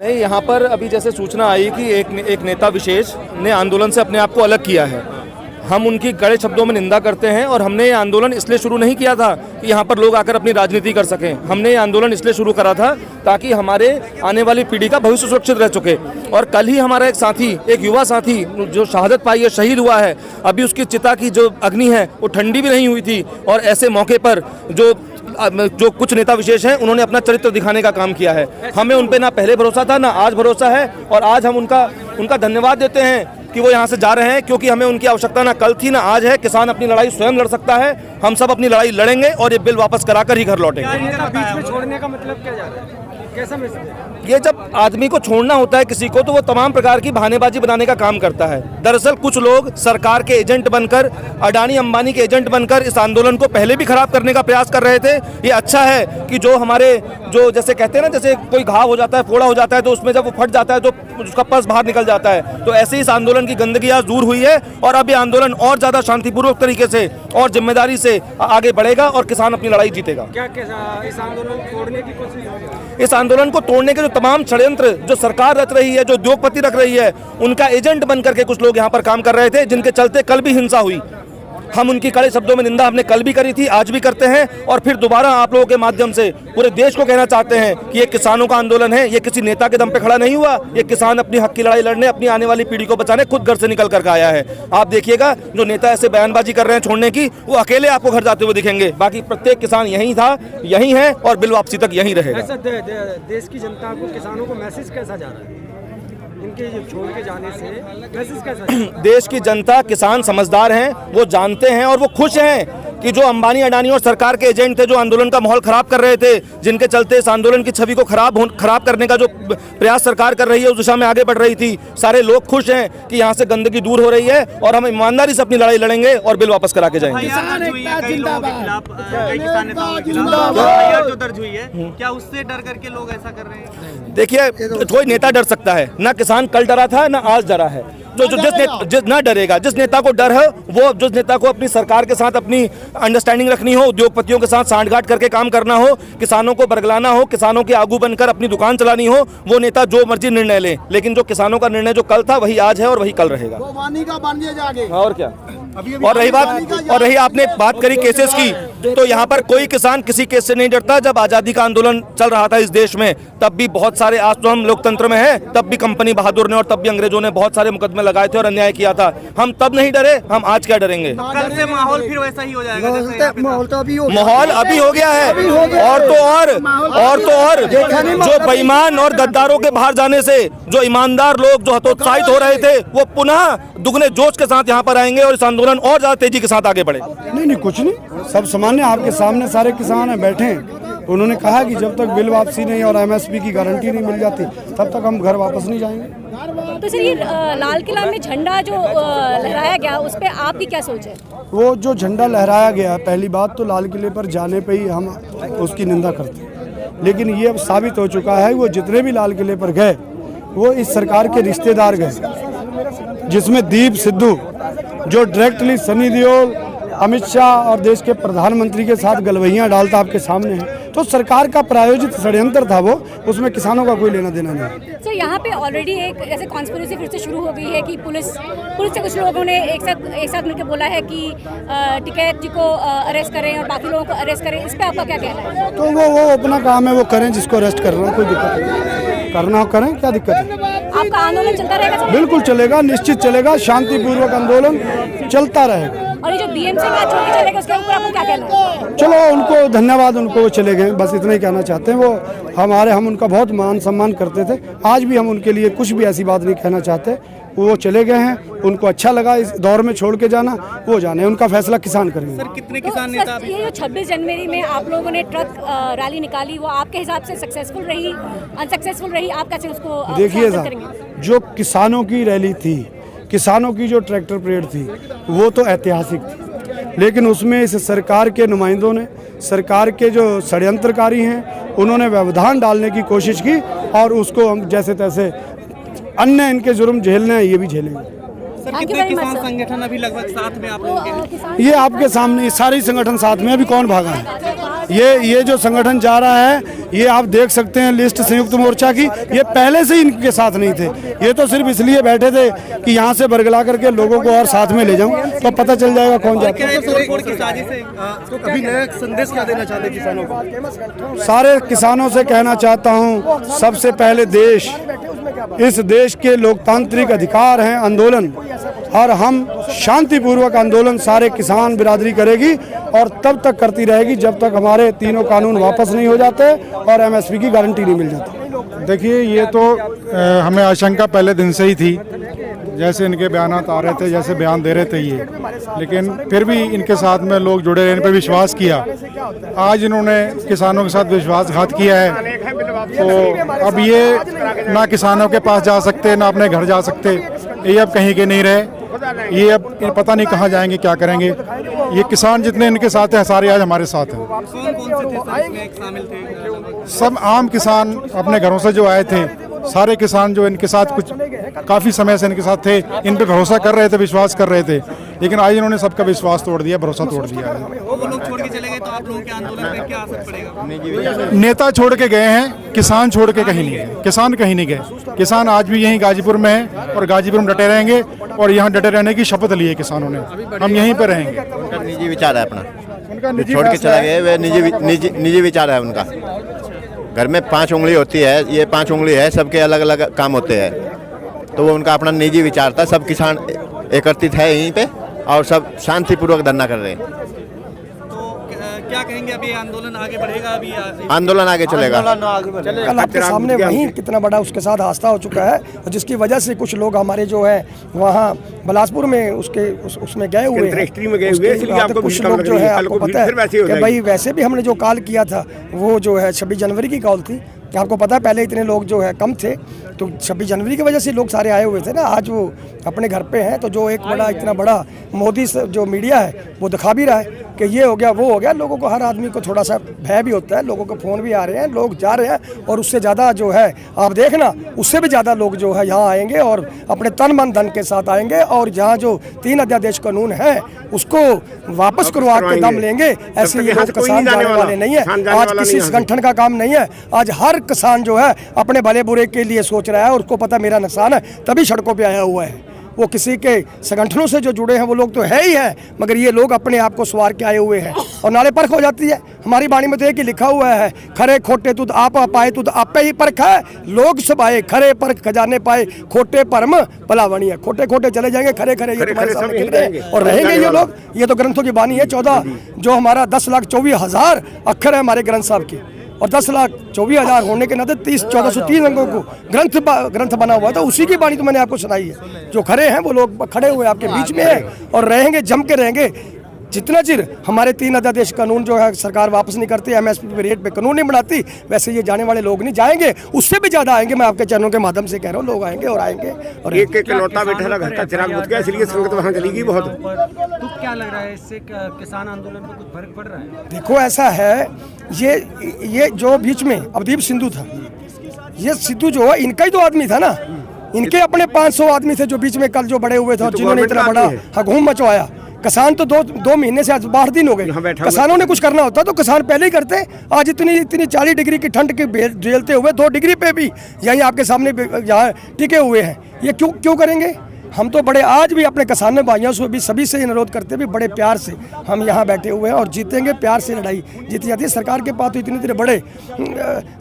यहाँ पर अभी जैसे सूचना आई कि एक नेता विशेष ने आंदोलन से अपने आप को अलग किया है। हम उनकी कड़े शब्दों में निंदा करते हैं और हमने ये आंदोलन इसलिए शुरू नहीं किया था कि यहाँ पर लोग आकर अपनी राजनीति कर सकें। हमने ये आंदोलन इसलिए शुरू करा था ताकि हमारे आने वाली पीढ़ी का भविष्य सुरक्षित रह सके। और कल ही हमारा एक साथी, एक युवा साथी जो शहादत पाई है, शहीद हुआ है, अभी उसकी चिता की जो अग्नि है वो ठंडी भी नहीं हुई थी। और ऐसे मौके पर जो कुछ नेता विशेष हैं उन्होंने अपना चरित्र दिखाने का काम किया है। हमें उन पे ना पहले भरोसा था ना आज भरोसा है, और आज हम उनका धन्यवाद देते हैं कि वो यहाँ से जा रहे हैं, क्योंकि हमें उनकी आवश्यकता ना कल थी ना आज है। किसान अपनी लड़ाई स्वयं लड़ सकता है, हम सब अपनी लड़ाई लड़ेंगे और ये बिल वापस कराकर ही घर लौटेंगे। बीच में छोड़ने का मतलब क्या जा रहा है? कैसा मैसेज है? ये जब आदमी को छोड़ना होता है किसी को, तो वो तमाम प्रकार की बहानेबाजी बनाने का काम करता है। दरअसल कुछ लोग सरकार के एजेंट बनकर, अडानी अंबानी के एजेंट बनकर इस आंदोलन को पहले भी खराब करने का प्रयास कर रहे थे। ये अच्छा है कि जो हमारे जो जैसे कहते हैं ना, जैसे कोई घाव हो जाता है, फोड़ा हो जाता है, तो उसमें जब वो फट जाता है तो उसका पस बाहर निकल जाता है। तो ऐसे इस आंदोलन की गंदगी आज दूर हुई है और अब ये आंदोलन और ज्यादा शांतिपूर्वक तरीके से और जिम्मेदारी से आगे बढ़ेगा और किसान अपनी लड़ाई जीतेगा। क्या इस आंदोलन को तोड़ने की कोशिश होगी? इस आंदोलन को तोड़ने के जो तमाम षड्यंत्र जो सरकार रच रही है, जो उद्योगपति रख रही है, उनका एजेंट बन करके कुछ लोग यहाँ पर काम कर रहे थे, जिनके चलते कल भी हिंसा हुई। हम उनकी कड़े शब्दों में निंदा हमने कल भी करी थी, आज भी करते हैं और फिर दोबारा आप लोगों के माध्यम से पूरे देश को कहना चाहते हैं कि ये किसानों का आंदोलन है। ये किसी नेता के दम पे खड़ा नहीं हुआ। ये किसान अपनी हक की लड़ाई लड़ने, अपनी आने वाली पीढ़ी को बचाने खुद घर से निकल कर आया है। आप देखिएगा जो नेता ऐसे बयानबाजी कर रहे हैं छोड़ने की, वो अकेले आपको घर जाते हुए दिखेंगे। बाकी प्रत्येक किसान यहीं था, यहीं है और बिल वापसी तक यहीं रहेगा। ऐसा देश की जनता को, किसानों को मैसेज कैसा जा रहा है इनके छोड़ के जाने से? मैसेज कैसा? देश की जनता, किसान समझदार हैं, वो जानते हैं और वो खुश हैं कि जो अंबानी अडानी और सरकार के एजेंट थे, जो आंदोलन का माहौल खराब कर रहे थे, जिनके चलते इस आंदोलन की छवि को खराब करने का जो प्रयास सरकार कर रही है, उस दिशा में आगे बढ़ रही थी। सारे लोग खुश हैं कि यहाँ से गंदगी दूर हो रही है और हम ईमानदारी से अपनी लड़ाई लड़ेंगे और बिल वापस करा के जाएंगे। क्या उससे डर करके लोग ऐसा कर रहे हैं? देखिए, कोई नेता डर सकता है ना, किसान कल डरा था ना आज डरा है। जिस ना डरेगा, जिस नेता को डर है, वो जिस नेता को अपनी सरकार के साथ अपनी अंडरस्टैंडिंग रखनी हो, उद्योगपतियों के साथ सांठगांठ करके काम करना हो, किसानों को बरगलाना हो, किसानों के आगू बनकर अपनी दुकान चलानी हो, वो नेता जो मर्जी निर्णय ले, लेकिन जो किसानों का निर्णय जो कल था वही आज है और वही कल रहेगा। और क्या? और रही आपने बात करी केसेस की, तो यहाँ पर कोई किसान किसी केस से नहीं डरता। जब आजादी का आंदोलन चल रहा था इस देश में, तब भी बहुत सारे, आज तो हम लोकतंत्र में हैं, तब भी कंपनी बहादुर ने और तब भी अंग्रेजों ने बहुत सारे मुकदमे लगाए थे और अन्याय किया था। हम तब नहीं डरे, हम आज क्या डरेंगे? कल से माहौल फिर वैसा ही हो जाएगा। माहौल अभी हो गया है और तो और जो बेईमान और गद्दारों के बाहर जाने से जो ईमानदार लोग जो हतोत्साहित हो रहे थे, वो पुनः दुगने जोश के साथ यहाँ पर आएंगे और इस आंदोलन और ज्यादा तेजी के साथ आगे बढ़ेगा। नहीं, कुछ नहीं, सब सामान्य आपके सामने सारे किसान हैं, बैठे हैं। उन्होंने कहा कि जब तक बिल वापसी नहीं और एमएसपी की गारंटी नहीं मिल जाती, तब तक हम घर वापस नहीं जाएंगे। तो सर, ये लाल किला में झंडा जो लहराया गया, उस पर आपकी क्या सोच है? वो जो झंडा लहराया गया, पहली बात तो लाल किले पर जाने पे ही हम उसकी निंदा करते हैं, लेकिन ये अब साबित हो चुका है वो जितने भी लाल किले पर गए वो इस सरकार के रिश्तेदार गए, जिसमें दीप सिद्धू जो डायरेक्टली सनी देओल, अमित शाह और देश के प्रधानमंत्री के साथ गलवैयां डालता आपके सामने है। तो सरकार का प्रायोजित षड्यंत्र था वो, उसमें किसानों का कोई लेना देना नहीं। सर, यहाँ पे ऑलरेडी एक ऐसे कॉन्स्पिरेसी फिर से शुरू हो गई है कि पुलिस से कुछ लोगों ने एक साथ मिलकर बोला है कि टिकैत जी को अरेस्ट करें और बाकी लोगों को अरेस्ट करें। इस पर आपका क्या कहना है? तो वो अपना काम है, वो करें, जिसको अरेस्ट करना कोई दिक्कत नहीं, करना हो करें, क्या दिक्कत है? आपका आंदोलन चलता रहेगा? बिल्कुल चलेगा, निश्चित चलेगा, शांतिपूर्वक आंदोलन चलता रहेगा। और ये जो बीएमसी का छोड़ के चलेगा, उसके ऊपर आपको क्या कहना है? चलो, उनको धन्यवाद, उनको वो चले गए, बस इतना ही कहना चाहते हैं। वो हम उनका बहुत मान सम्मान करते थे, आज भी हम उनके लिए कुछ भी ऐसी बात नहीं कहना चाहते। वो चले गए हैं, उनको अच्छा लगा इस दौर में छोड़ के जाना, वो जाने, उनका फैसला किसान करेंगे। सर, कितने किसान नेता? ये जो 26 जनवरी में आप लोगों ने ट्रक रैली निकाली, वो आपके हिसाब से सक्सेसफुल रही, अनसक्सेसफुल रही? आप कैसे उसको देखिए साहब, जो किसानों की रैली थी, किसानों की जो ट्रैक्टर परेड थी, वो तो ऐतिहासिक थी, लेकिन उसमें इस सरकार के नुमाइंदों ने, सरकार के जो षड्यंत्रकारी हैं, उन्होंने व्यवधान डालने की कोशिश की और उसको हम जैसे तैसे अन्य इनके जुर्म झेलने हैं, ये भी झेलेंगे। और कितने किसान संगठन अभी लगभग साथ में आप लोगों के? ये आपके सामने सारे संगठन साथ में, अभी कौन भागा है? ये जो संगठन जा रहा है, ये आप देख सकते हैं लिस्ट संयुक्त मोर्चा की, ये पहले से ही इनके साथ नहीं थे। ये तो सिर्फ इसलिए बैठे थे कि यहाँ से बरगला करके लोगों को और साथ में ले जाऊं, तो पता चल जाएगा कौन जाता है। अभी नया संदेश क्या देना चाहते हैं किसानों को? सारे किसानों से कहना चाहता हूँ, सबसे पहले इस देश के लोकतांत्रिक अधिकार हैं आंदोलन, और हम शांतिपूर्वक आंदोलन सारे किसान बिरादरी करेगी और तब तक करती रहेगी जब तक हमारे तीनों कानून वापस नहीं हो जाते और एमएसपी की गारंटी नहीं मिल जाती। देखिए, ये तो हमें आशंका पहले दिन से ही थी, जैसे इनके बयानात आ रहे थे, जैसे बयान दे रहे थे ये, लेकिन फिर भी इनके साथ में लोग जुड़े रहे, इन पर विश्वास किया। आज इन्होंने किसानों के साथ विश्वासघात किया है, तो अब ये ना किसानों के पास जा सकते, ना अपने घर जा सकते, ये अब कहीं के नहीं रहे। ये अब पता नहीं कहाँ जाएंगे, क्या करेंगे। ये किसान जितने इनके साथ हैं, सारे आज हमारे साथ हैं। कौन कौन से थे शामिल थे? सब आम किसान अपने घरों से जो आए थे, सारे किसान जो इनके साथ कुछ काफ़ी समय से इनके साथ थे, इन पे भरोसा कर रहे थे, विश्वास कर रहे थे, लेकिन आज इन्होंने सबका विश्वास तोड़ दिया, भरोसा तोड़ दिया है। वो लोग छोड़ के चले गए तो आप लोगों के आंदोलन पे क्या असर पड़ेगा? नेता छोड़ के गए हैं, किसान छोड़ के कहीं नहीं गए, किसान कहीं नहीं गए। किसान आज भी यहीं गाजीपुर में है और गाजीपुर में डटे रहेंगे और यहाँ डटे रहने की शपथ ली है किसानों ने। हम यहीं पर रहेंगे। उनका निजी विचार है, अपना छोड़ के चला गया, वे निजी विचार है उनका। घर में 5 उंगली होती है, ये 5 उंगली है, सबके अलग अलग काम होते हैं, तो वो उनका अपना निजी विचार था। सब किसान एकत्रित है यहीं पे और सब शांतिपूर्वक धरना कर रहे हैं। तो क्या कहेंगे, अभी आंदोलन आगे बढ़ेगा? अभी आंदोलन आगे चलेगा। कल आपके सामने वहीं कितना बड़ा उसके साथ हादसा हो चुका है, जिसकी वजह से कुछ लोग हमारे जो है वहाँ बिलासपुर में उसमें गए हुए हैं। कुछ लोग जो है, आपको पता है कि भाई वैसे भी हमने जो कॉल किया था वो जो है 26 जनवरी की कॉल थी, कि आपको पता है पहले इतने लोग जो है कम थे, तो 26 जनवरी की वजह से लोग सारे आए हुए थे ना। आज वो अपने घर पे हैं, तो जो एक बड़ा इतना बड़ा मोदी जो मीडिया है वो दिखा भी रहा है कि ये हो गया, वो हो गया। लोगों को, हर आदमी को थोड़ा सा भय भी होता है, लोगों को फ़ोन भी आ रहे हैं, लोग जा रहे हैं, और उससे ज़्यादा जो है आप देखना, उससे भी ज़्यादा लोग जो है यहाँ आएंगे और अपने तन मन धन के साथ आएंगे, और जहाँ जो 3 अध्यादेश कानून है उसको वापस करवा के दम लेंगे। ऐसे ये लोग किसान जाने वाले नहीं है। आज किसी संगठन का काम नहीं है, आज हर किसान जो है अपने भले बुरे के लिए सोच रहा है, और उसको पता मेरा नुकसान है, तभी सड़कों पे आया हुआ है। वो किसी के संगठनों से जो जुड़े हैं वो लोग तो है ही है, मगर ये लोग अपने आप को सवार के आए हुए हैं, और नाले परख हो जाती है। हमारी बाणी में तो एक ही लिखा हुआ है, खरे खोटे तुद आप पाए तुद आपे ही परख है, लोग सब आए खरे परख खजाने पाए, खोटे परम भलावणी है। खोटे खोटे चले जाएंगे, खरे खरे ये तुम्हारे सामने खड़े हैं और रहेंगे ये लोग। ये तो ग्रंथों की बानी है। 14 जो हमारा 10,24,000 अक्षर है हमारे ग्रंथ साहब के, और 10,24,000 होने के नाते 1430 अंगों को ग्रंथ बना हुआ था, उसी की बाणी तो मैंने आपको सुनाई है। जो खड़े हैं वो लोग खड़े हुए आपके बीच में हैं और रहेंगे, जम के रहेंगे। जितना चिर हमारे 3 अध्यादेश कानून जो है सरकार वापस नहीं करती, एमएसपी रेट पे कानून नहीं बनाती, वैसे ये जाने वाले लोग नहीं जाएंगे, उससे भी ज्यादा आएंगे। मैं आपके चैनलों के माध्यम से कह रहा हूँ, लोग आएंगे और आएंगे। और एक लौटा बैठा रहा, घर का चिराग बुझ गया, इसलिए संगत वहाँ चलेगी बहुत। तो क्या लग रहा है, इससे किसान आंदोलन पर कुछ फर्क पड़ रहा है? देखो, ऐसा है, ये जो बीच में अवदीप सिद्धू था, ये सिद्धू जो है इनका ही तो आदमी था ना। इनके अपने 500 आदमी थे जो बीच में कल जो बड़े हुए थे, जिन्होंने इतना बड़ा हगूम मचवाया। किसान तो दो महीने से आज 12 दिन हो गए। किसानों ने कुछ करना होता तो किसान पहले ही करते। आज इतनी 40 डिग्री की ठंड के झेलते हुए 2 डिग्री पे भी यहीं आपके सामने यहाँ टिके हुए हैं। ये क्यों करेंगे? हम तो बड़े आज भी अपने किसान भाइयों से भी सभी से अनुरोध करते भी बड़े प्यार से हम यहाँ बैठे हुए हैं और जीतेंगे। प्यार से लड़ाई जीती जाती है। सरकार के पास तो इतने बड़े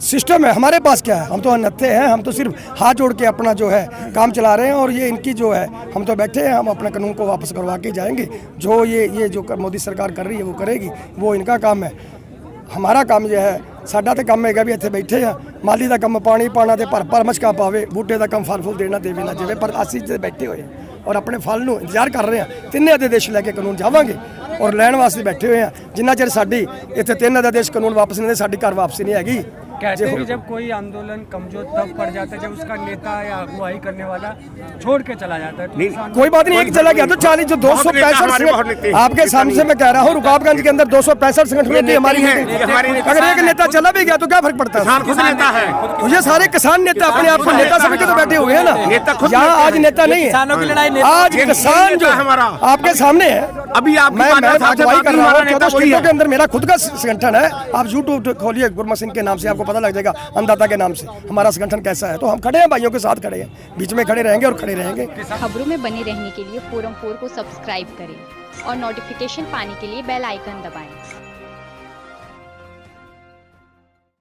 सिस्टम है, हमारे पास क्या है? हम तो अनत्थे हैं, हम तो सिर्फ हाथ जोड़ के अपना जो है काम चला रहे हैं। और ये इनकी जो है, हम तो बैठे हैं, हम अपना कानून को वापस करवा के जाएंगे। जो ये जो मोदी सरकार कर रही है वो करेगी, वो इनका काम है। हमारा काम यह है, साडा तो काम है भी इतने बैठे हैं। माली का काम पानी पाना तो भर मचका पावे, बूटे का काम फल फूल देना देवे ना जावे, पर असी बैठे हुए हैं और अपने फल ਨੂੰ इंतजार कर रहे हैं। 3 अध्यादेश लैके कानून जावांगे और लैण वास्ते बैठे हुए हैं। जिन्ना चिर साडी इत्थे 3 अध्यादेश कानून वापस नहीं, साडी घर वापसी नहीं हैगी। कहते हैं कि जब कोई आंदोलन कमजोर तब पड़ जाता है जब उसका नेता या अगुवाई करने वाला छोड़ के चला जाता है। कोई बात नहीं, एक चला गया तो 40 जो 265 आपके सामने से मैं कह रहा हूँ, रुकाबगंज के अंदर 265 संगठनों की हमारी अगर एक नेता चला भी गया तो क्या फर्क पड़ता है? खुद नेता है, ये सारे किसान नेता अपने आप को नेता समझ के तो बैठे हुए हैं ना। यहाँ आज नेता नहीं है, किसानों की लड़ाई आज किसान जो आपके सामने है। अभी आप मैं अगुवाई कर रहा हूँ 14 स्टेटों के अंदर, मेरा खुद का संगठन है। आप यूट्यूब खोलिए गुरमसिंह के नाम से, आपको पता लग जाएगा, अन्नदाता के नाम से हमारा संगठन कैसा है। तो हम खड़े हैं, भाइयों के साथ खड़े हैं, बीच में खड़े रहेंगे और खड़े रहेंगे। खबरों में बने रहने के लिए फोरम 4 को सब्सक्राइब करें और नोटिफिकेशन पाने के लिए बेल आइकन दबाएं।